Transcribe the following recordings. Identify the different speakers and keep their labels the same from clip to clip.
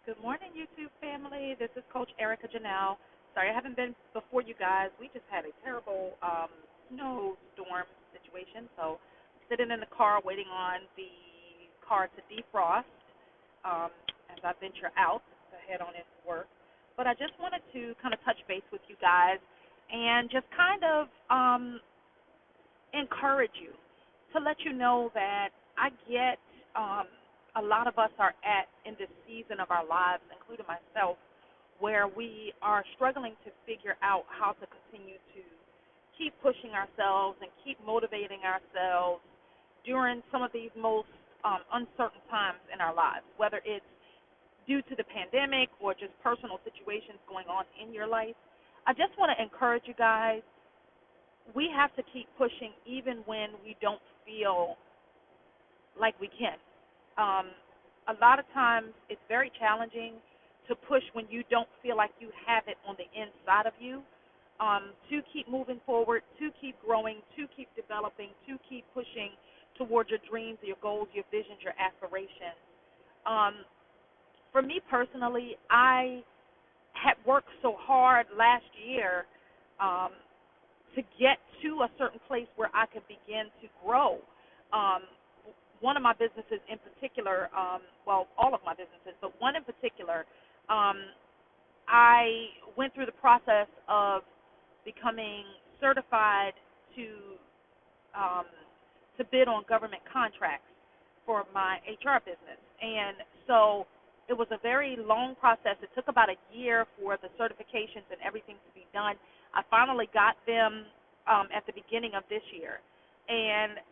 Speaker 1: Good morning, YouTube family. This is Coach Erica Janelle. Sorry I haven't been before you guys. We just had a terrible snowstorm situation, so sitting in the car waiting on the car to defrost as I venture out to head on into work. But I just wanted to kind of touch base with you guys and just kind of encourage you to let you know that I get a lot of us are at in this season of our lives, including myself, where we are struggling to figure out how to continue to keep pushing ourselves and keep motivating ourselves during some of these most uncertain times in our lives, whether it's due to the pandemic or just personal situations going on in your life. I just want to encourage you guys, we have to keep pushing even when we don't feel like we can. A lot of times it's very challenging to push when you don't feel like you have it on the inside of you, to keep moving forward, to keep growing, to keep developing, to keep pushing towards your dreams, your goals, your visions, your aspirations. For me personally, I had worked so hard last year to get to a certain place where I could begin to grow. Um, One of my businesses in particular, well, all of my businesses, but one in particular, I went through the process of becoming certified to um, to bid on government contracts for my HR business, and so it was a very long process. It took about a year for the certifications and everything to be done. I finally got them at the beginning of this year, and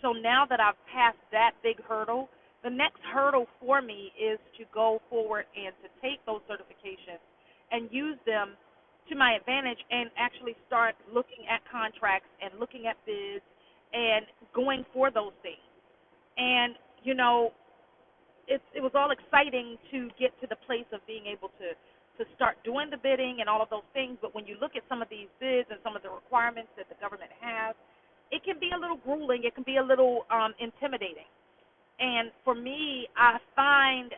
Speaker 1: so now that I've passed that big hurdle, the next hurdle for me is to go forward and to take those certifications and use them to my advantage and actually start looking at contracts and looking at bids and going for those things. And, it was all exciting to get to the place of being able to start doing the bidding and all of those things. But when you look at some of these bids and some of the requirements that the government has, it can be a little grueling. It can be a little intimidating. And for me, I find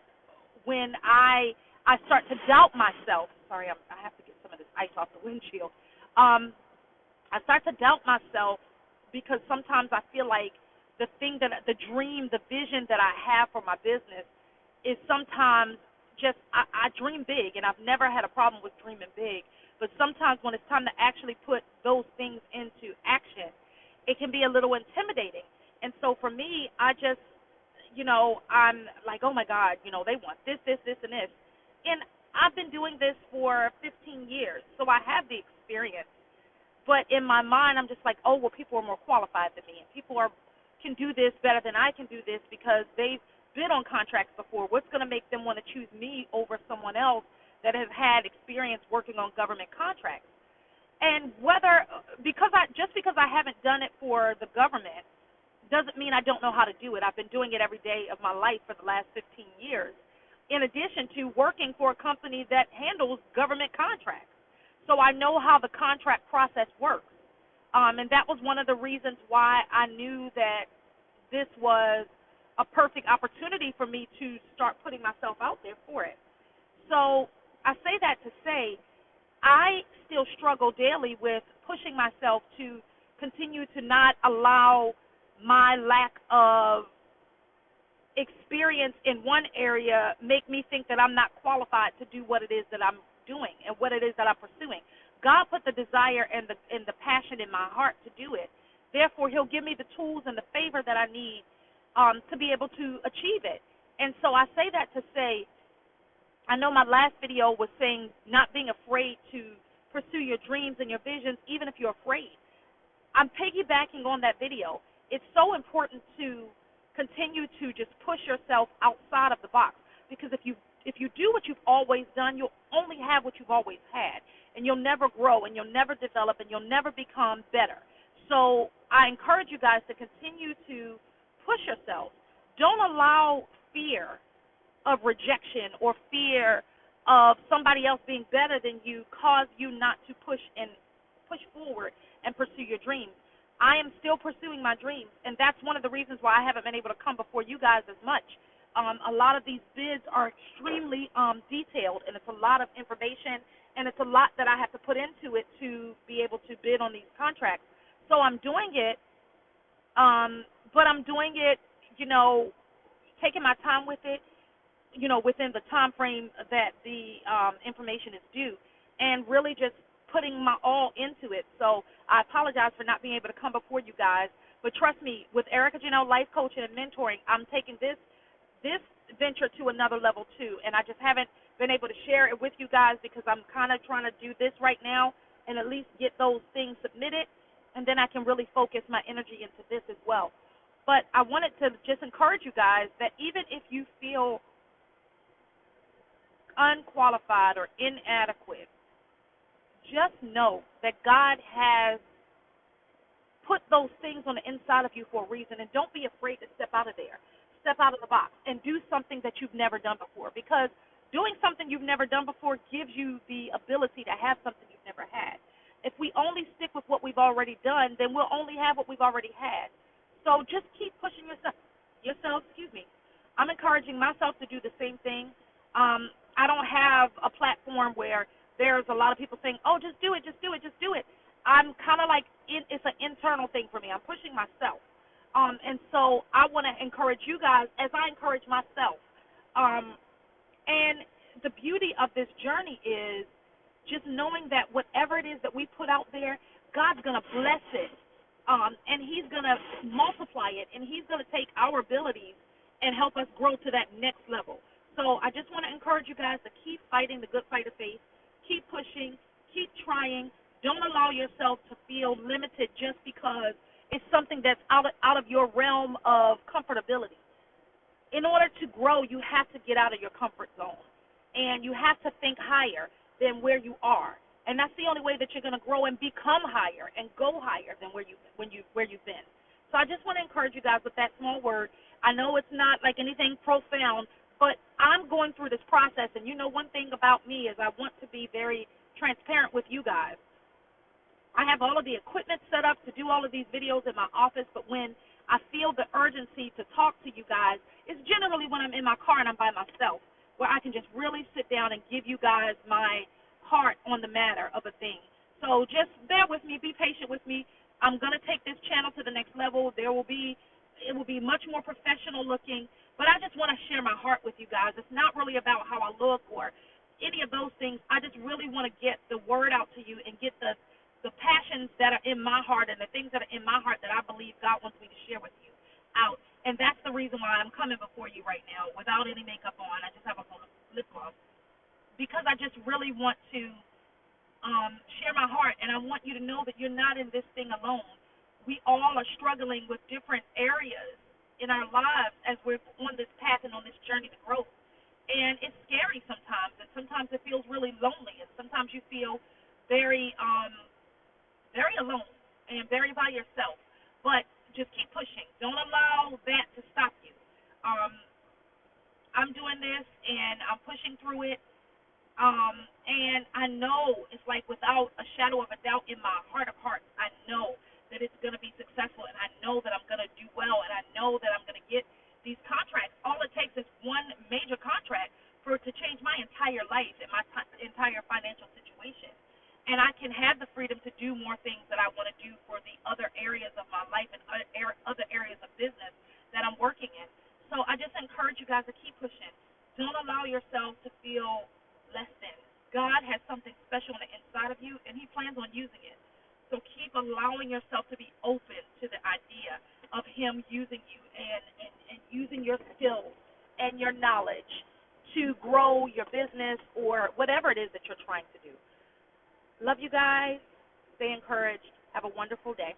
Speaker 1: when I start to doubt myself. Sorry, I have to get some of this ice off the windshield. I start to doubt myself because sometimes I feel like the dream, the vision that I have for my business is sometimes just I dream big, and I've never had a problem with dreaming big. But sometimes when it's time to actually put those things into action, it can be a little intimidating. And so for me, I just, I'm like, oh my God, they want this, and this. And I've been doing this for 15 years, so I have the experience. But in my mind, I'm just like, oh, well, people are more qualified than me, and can do this better than I can do this because they've bid on contracts before. What's going to make them want to choose me over someone else that has had experience working on government contracts? And because I haven't done it for the government doesn't mean I don't know how to do it. I've been doing it every day of my life for the last 15 years, in addition to working for a company that handles government contracts. So I know how the contract process works. And that was one of the reasons why I knew that this was a perfect opportunity for me to start putting myself out there for it. So I say that to say I still struggle daily with pushing myself to continue to not allow my lack of experience in one area make me think that I'm not qualified to do what it is that I'm doing and what it is that I'm pursuing. God put the desire and the passion in my heart to do it. Therefore, He'll give me the tools and the favor that I need to be able to achieve it. And so I say that to say, I know my last video was saying not being afraid to pursue your dreams and your visions, even if you're afraid. I'm piggybacking on that video. It's so important to continue to just push yourself outside of the box, because if you do what you've always done, you'll only have what you've always had, and you'll never grow, and you'll never develop, and you'll never become better. So I encourage you guys to continue to push yourself. Don't allow fear of rejection or fear of somebody else being better than you cause you not to push forward and pursue your dreams. I am still pursuing my dreams, and that's one of the reasons why I haven't been able to come before you guys as much, A lot of these bids are extremely detailed, and it's a lot of information, and it's a lot that I have to put into it to be able to bid on these contracts. So I'm doing it, but I'm doing it, you know, taking my time with it, you know, within the time frame that the information is due, and really just putting my all into it. So I apologize for not being able to come before you guys, but trust me, with Erica Janelle Life Coaching and Mentoring, I'm taking this venture to another level too, and I just haven't been able to share it with you guys because I'm kind of trying to do this right now and at least get those things submitted, and then I can really focus my energy into this as well. But I wanted to just encourage you guys that even if you feel unqualified or inadequate, just know that God has put those things on the inside of you for a reason, and don't be afraid to step out of there. Step out of the box and do something that you've never done before, because doing something you've never done before gives you the ability to have something you've never had. If we only stick with what we've already done, then we'll only have what we've already had. So just keep pushing yourself. I'm encouraging myself to do the same thing. I don't have a platform where there's a lot of people saying, "Oh, just do it, just do it, just do it." I'm kind of like it's an internal thing for me. I'm pushing myself, and so I want to encourage you guys as I encourage myself. And the beauty of this journey is just knowing that whatever it is that we put out there, God's gonna bless it, and He's gonna multiply it, and He's gonna take our abilities and help us grow to that next level. So I just want to encourage you guys to keep fighting the good fight of faith, keep pushing, keep trying. Don't allow yourself to feel limited just because it's something that's out of your realm of comfortability. In order to grow, you have to get out of your comfort zone, and you have to think higher than where you are. And that's the only way that you're going to grow and become higher and go higher than where you've been. So I just want to encourage you guys with that small word. I know it's not like anything profound, but I'm going through this process, and you know one thing about me is I want to be very transparent with you guys. I have all of the equipment set up to do all of these videos in my office, but when I feel the urgency to talk to you guys, it's generally when I'm in my car and I'm by myself, where I can just really sit down and give you guys my heart on the matter of a thing. So just bear with me, be patient with me. I'm going to take this channel to the next level. It will be much more professional looking, but I just want to share my heart with you guys. It's not really about how I look or any of those things. I just really want to get the word out to you and get the passions that are in my heart and the things that are in my heart that I believe God wants me to share with you out. And that's the reason why I'm coming before you right now without any makeup on. I just have a lip gloss, because I just really want to share my heart, and I want you to know that you're not in this thing alone. We all are struggling with different areas in our lives as we're on this path and on this journey to growth. And it's scary sometimes, and sometimes it feels really lonely, and sometimes you feel very very alone and very by yourself. But just keep pushing. Don't allow that to stop you. I'm doing this, and I'm pushing through it. And I know it's like without a shadow of a doubt in my heart of hearts, I know that it's going to be successful, and I know that I'm going to do well, and I know that I'm going to get these contracts. All it takes is one major contract for it to change my entire life and my entire financial situation. And I can have the freedom to do more things that I want to do for the other areas of my life and other areas of business that I'm working in. So I just encourage you guys to keep pushing. Don't allow yourself to feel less than. God has something special on the inside of you, and He plans on using it. So keep allowing yourself to be open to the idea of Him using you and using your skills and your knowledge to grow your business or whatever it is that you're trying to do. Love you guys. Stay encouraged. Have a wonderful day.